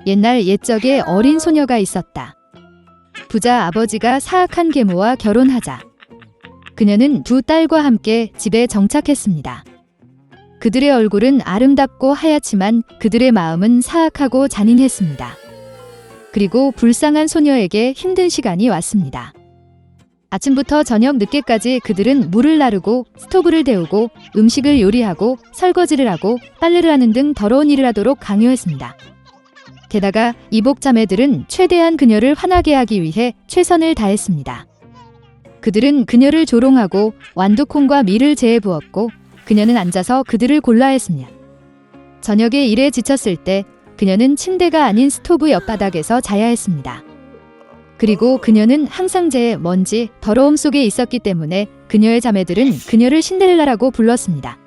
옛날 옛적에 어린 소녀가 있었다. 부자 아버지가 사악한 계모와 결혼하자 그녀는 두 딸과 함께 집에 정착했습니다. 그들의 얼굴은 아름답고 하얗지만 그들의 마음은 사악하고 잔인했습니다. 그리고 불쌍한 소녀에게 힘든 시간이 왔습니다. 아침부터 저녁 늦게까지 그들은 물을 나르고 스토브를 데우고 음식을 요리하고 설거지를 하고 빨래를 하는 등 더러운 일을 하도록 강요했습니다. 게다가 이복 자매들은 최대한 그녀를 화나게 하기 위해 최선을 다했습니다. 그들은 그녀를 조롱하고 완두콩과 밀을 재에 부었고 그녀는 앉아서 그들을 골라했습니다. 저녁에 일에 지쳤을 때 그녀는 침대가 아닌 스토브 옆바닥에서 자야 했습니다. 그리고 그녀는 항상 재에 먼지, 더러움 속에 있었기 때문에 그녀의 자매들은 그녀를 신데렐라라고 불렀습니다.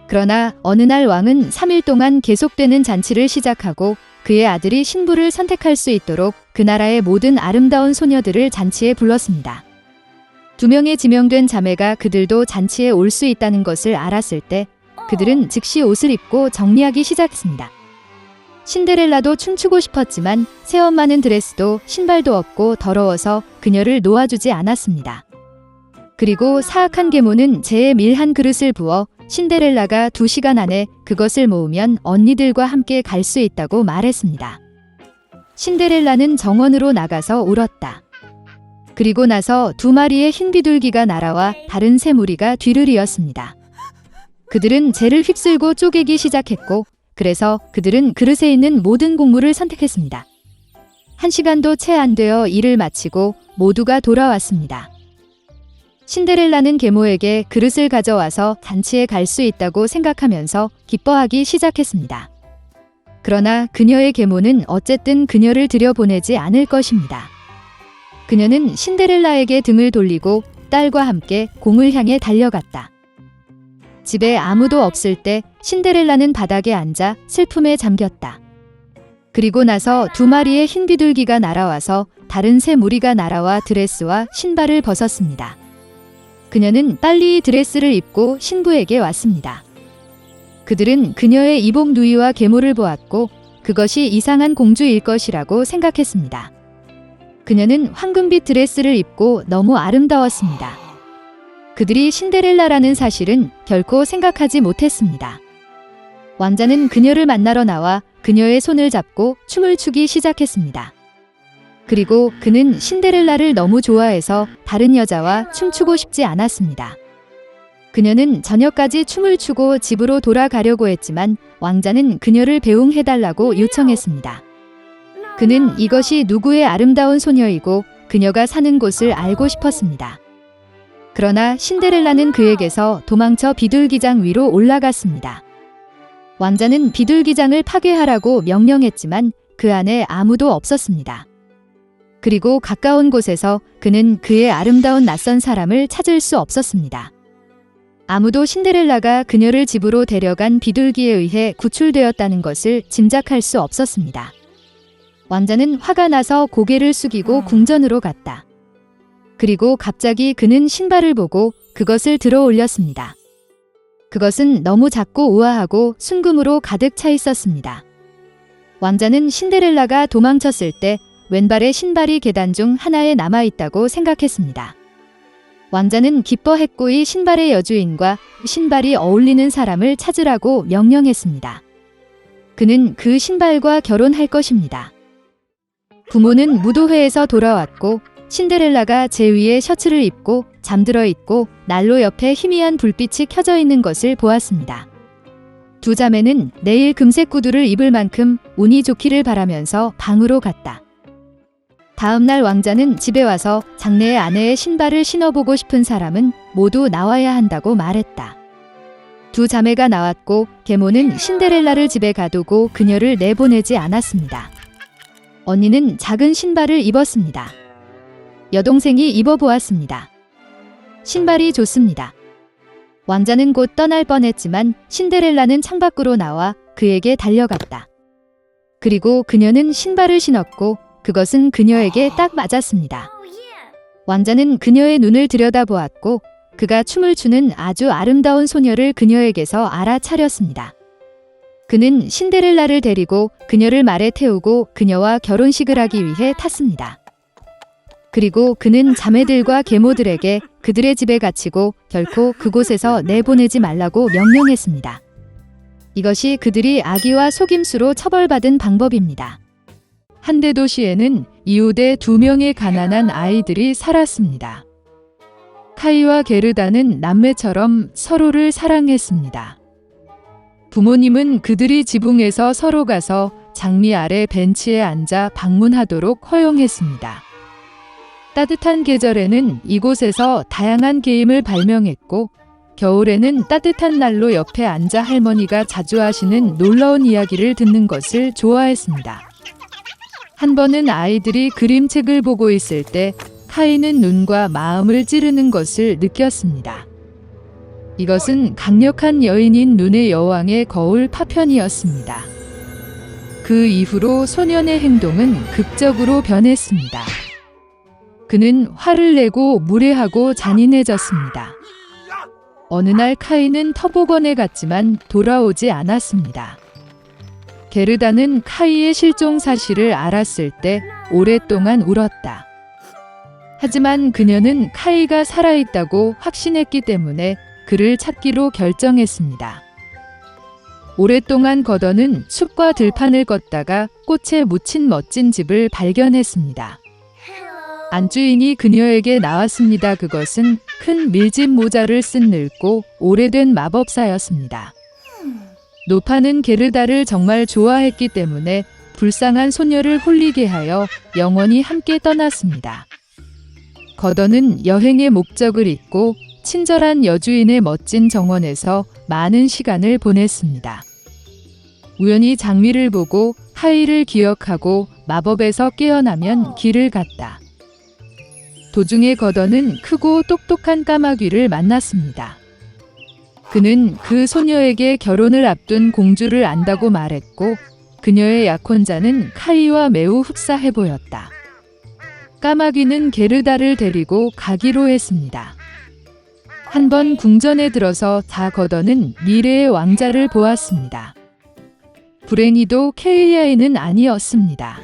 그러나 어느 날 왕은 3일 동안 계속되는 잔치를 시작하고 그의 아들이 신부를 선택할 수 있도록 그 나라의 모든 아름다운 소녀들을 잔치에 불렀습니다. 2명의 지명된 자매가 그들도 잔치에 올 수 있다는 것을 알았을 때 그들은 즉시 옷을 입고 정리하기 시작했습니다. 신데렐라도 춤추고 싶었지만 새엄마는 드레스도 신발도 없고 더러워서 그녀를 놓아주지 않았습니다. 그리고 사악한 계모는 재에 밀 한 그릇을 부어 신데렐라가 2시간 안에 그것을 모으면 언니들과 함께 갈 수 있다고 말했습니다. 신데렐라는 정원으로 나가서 울었다. 그리고 나서 2마리의 흰 비둘기가 날아와 다른 새 무리가 뒤를 이었습니다. 그들은 재를 휩쓸고 쪼개기 시작했고 그래서 그들은 그릇에 있는 모든 곡물을 선택했습니다. 1시간도 채 안 되어 일을 마치고 모두가 돌아왔습니다. 신데렐라는 계모에게 그릇을 가져와서 잔치에 갈 수 있다고 생각하면서 기뻐하기 시작했습니다. 그러나 그녀의 계모는 어쨌든 그녀를 들여보내지 않을 것입니다. 그녀는 신데렐라에게 등을 돌리고 딸과 함께 공을 향해 달려갔다. 집에 아무도 없을 때 신데렐라는 바닥에 앉아 슬픔에 잠겼다. 그리고 나서 2마리의 흰 비둘기가 날아와서 다른 새 무리가 날아와 드레스와 신발을 벗었습니다. 그녀는 빨리 드레스를 입고 신부에게 왔습니다. 그들은 그녀의 이복 누이와 계모를 보았고 그것이 이상한 공주일 것이라고 생각했습니다. 그녀는 황금빛 드레스를 입고 너무 아름다웠습니다. 그들이 신데렐라라는 사실은 결코 생각하지 못했습니다. 왕자는 그녀를 만나러 나와 그녀의 손을 잡고 춤을 추기 시작했습니다. 그리고 그는 신데렐라를 너무 좋아해서 다른 여자와 춤추고 싶지 않았습니다. 그녀는 저녁까지 춤을 추고 집으로 돌아가려고 했지만 왕자는 그녀를 배웅해달라고 요청했습니다. 그는 이것이 누구의 아름다운 소녀이고 그녀가 사는 곳을 알고 싶었습니다. 그러나 신데렐라는 그에게서 도망쳐 비둘기장 위로 올라갔습니다. 왕자는 비둘기장을 파괴하라고 명령했지만 그 안에 아무도 없었습니다. 그리고 가까운 곳에서 그는 그의 아름다운 낯선 사람을 찾을 수 없었습니다. 아무도 신데렐라가 그녀를 집으로 데려간 비둘기에 의해 구출되었다는 것을 짐작할 수 없었습니다. 왕자는 화가 나서 고개를 숙이고 궁전으로 갔다. 그리고 갑자기 그는 신발을 보고 그것을 들어 올렸습니다. 그것은 너무 작고 우아하고 순금으로 가득 차 있었습니다. 왕자는 신데렐라가 도망쳤을 때 왼발의 신발이 계단 중 하나에 남아있다고 생각했습니다. 왕자는 기뻐했고 이 신발의 여주인과 신발이 어울리는 사람을 찾으라고 명령했습니다. 그는 그 신발과 결혼할 것입니다. 부모는 무도회에서 돌아왔고 신데렐라가 제 위에 셔츠를 입고 잠들어 있고 난로 옆에 희미한 불빛이 켜져 있는 것을 보았습니다. 2 자매는 내일 금색 구두를 입을 만큼 운이 좋기를 바라면서 방으로 갔다. 다음 날 왕자는 집에 와서 장래의 아내의 신발을 신어보고 싶은 사람은 모두 나와야 한다고 말했다. 2 자매가 나왔고 계모는 신데렐라를 집에 가두고 그녀를 내보내지 않았습니다. 언니는 작은 신발을 입었습니다. 여동생이 입어보았습니다. 신발이 좋습니다. 왕자는 곧 떠날 뻔했지만 신데렐라는 창밖으로 나와 그에게 달려갔다. 그리고 그녀는 신발을 신었고 그것은 그녀에게 딱 맞았습니다. 왕자는 그녀의 눈을 들여다보았고 그가 춤을 추는 아주 아름다운 소녀를 그녀에게서 알아차렸습니다. 그는 신데렐라를 데리고 그녀를 말에 태우고 그녀와 결혼식을 하기 위해 탔습니다. 그리고 그는 자매들과 계모들에게 그들의 집에 갇히고 결코 그곳에서 내보내지 말라고 명령했습니다. 이것이 그들이 악의와 속임수로 처벌받은 방법입니다. 한데 도시에는 이웃에 2명의 가난한 아이들이 살았습니다. 카이와 게르다는 남매처럼 서로를 사랑했습니다. 부모님은 그들이 지붕에서 서로 가서 장미 아래 벤치에 앉아 방문하도록 허용했습니다. 따뜻한 계절에는 이곳에서 다양한 게임을 발명했고, 겨울에는 따뜻한 난로 옆에 앉아 할머니가 자주 하시는 놀라운 이야기를 듣는 것을 좋아했습니다. 한 번은 아이들이 그림책을 보고 있을 때 카이는 눈과 마음을 찌르는 것을 느꼈습니다. 이것은 강력한 여인인 눈의 여왕의 거울 파편이었습니다. 그 이후로 소년의 행동은 극적으로 변했습니다. 그는 화를 내고 무례하고 잔인해졌습니다. 어느 날 카이는 터보건에 갔지만 돌아오지 않았습니다. 게르다는 카이의 실종 사실을 알았을 때 오랫동안 울었다. 하지만 그녀는 카이가 살아있다고 확신했기 때문에 그를 찾기로 결정했습니다. 오랫동안 거더는 숲과 들판을 걷다가 꽃에 묻힌 멋진 집을 발견했습니다. 안주인이 그녀에게 나왔습니다. 그것은 큰 밀짚 모자를 쓴 늙고 오래된 마법사였습니다. 노파는 게르다를 정말 좋아했기 때문에 불쌍한 소녀를 홀리게 하여 영원히 함께 떠났습니다. 거더는 여행의 목적을 잊고 친절한 여주인의 멋진 정원에서 많은 시간을 보냈습니다. 우연히 장미를 보고 카이를 기억하고 마법에서 깨어나면 길을 갔다. 도중에 거더는 크고 똑똑한 까마귀를 만났습니다. 그는 그 소녀에게 결혼을 앞둔 공주를 안다고 말했고, 그녀의 약혼자는 카이와 매우 흡사해 보였다. 까마귀는 게르다를 데리고 가기로 했습니다. 한번 궁전에 들어서 다 거더는 미래의 왕자를 보았습니다. 불행히도 케일리아인은 아니었습니다.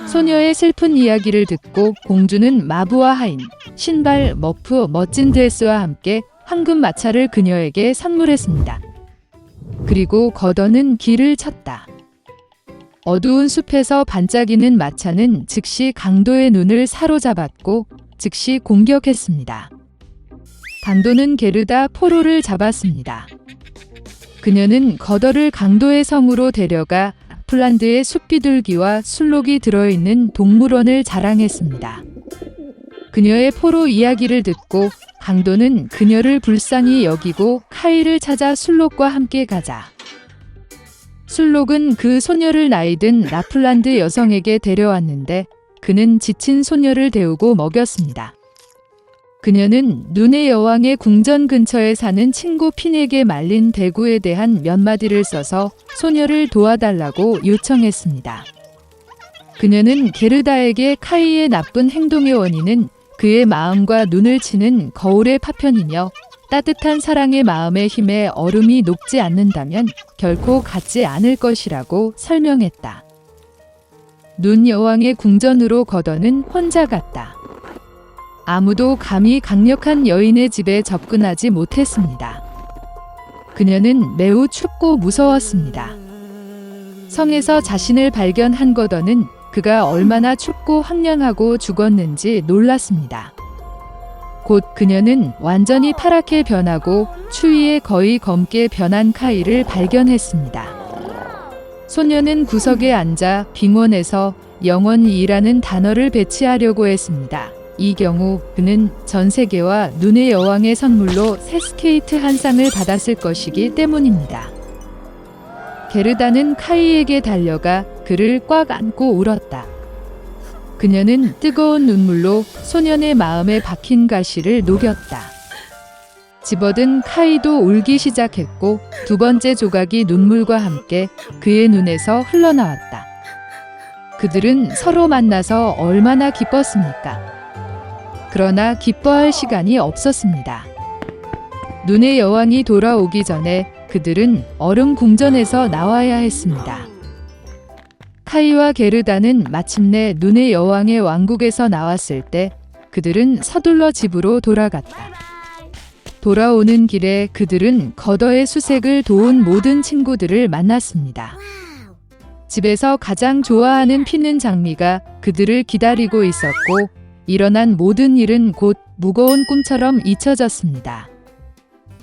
소녀의 슬픈 이야기를 듣고 공주는 마부와 하인, 신발, 머프, 멋진 드레스와 함께 황금 마차를 그녀에게 선물했습니다. 그리고 거더는 길을 쳤다. 어두운 숲에서 반짝이는 마차는 즉시 강도의 눈을 사로잡았고 즉시 공격했습니다. 강도는 게르다 포로를 잡았습니다. 그녀는 거더를 강도의 성으로 데려가 폴란드의 숲비둘기와 술록이 들어있는 동물원을 자랑했습니다. 그녀의 포로 이야기를 듣고 강도는 그녀를 불쌍히 여기고 카이를 찾아 술록과 함께 가자. 술록은 그 소녀를 나이든 라플란드 여성에게 데려왔는데 그는 지친 소녀를 데우고 먹였습니다. 그녀는 눈의 여왕의 궁전 근처에 사는 친구 핀에게 말린 대구에 대한 몇 마디를 써서 소녀를 도와달라고 요청했습니다. 그녀는 게르다에게 카이의 나쁜 행동의 원인은 그의 마음과 눈을 치는 거울의 파편이며 따뜻한 사랑의 마음의 힘에 얼음이 녹지 않는다면 결코 갖지 않을 것이라고 설명했다. 눈 여왕의 궁전으로 거더는 혼자 갔다. 아무도 감히 강력한 여인의 집에 접근하지 못했습니다. 그녀는 매우 춥고 무서웠습니다. 성에서 자신을 발견한 거더는 그가 얼마나 춥고 황량하고 죽었는지 놀랐습니다. 곧 그녀는 완전히 파랗게 변하고 추위에 거의 검게 변한 카이를 발견했습니다. 소녀는 구석에 앉아 빙원에서 영원이라는 단어를 배치하려고 했습니다. 이 경우 그는 전 세계와 눈의 여왕의 선물로 새 스케이트 한 쌍을 받았을 것이기 때문입니다. 게르다는 카이에게 달려가 그를 꽉 안고 울었다. 그녀는 뜨거운 눈물로 소년의 마음에 박힌 가시를 녹였다. 집어든 카이도 울기 시작했고 두 번째 조각이 눈물과 함께 그의 눈에서 흘러나왔다. 그들은 서로 만나서 얼마나 기뻤습니까? 그러나 기뻐할 시간이 없었습니다. 눈의 여왕이 돌아오기 전에 그들은 얼음 궁전에서 나와야 했습니다. 카이와 게르다는 마침내 눈의 여왕의 왕국에서 나왔을 때 그들은 서둘러 집으로 돌아갔다. 돌아오는 길에 그들은 거더의 수색을 도운 모든 친구들을 만났습니다. 집에서 가장 좋아하는 피는 장미가 그들을 기다리고 있었고 일어난 모든 일은 곧 무거운 꿈처럼 잊혀졌습니다.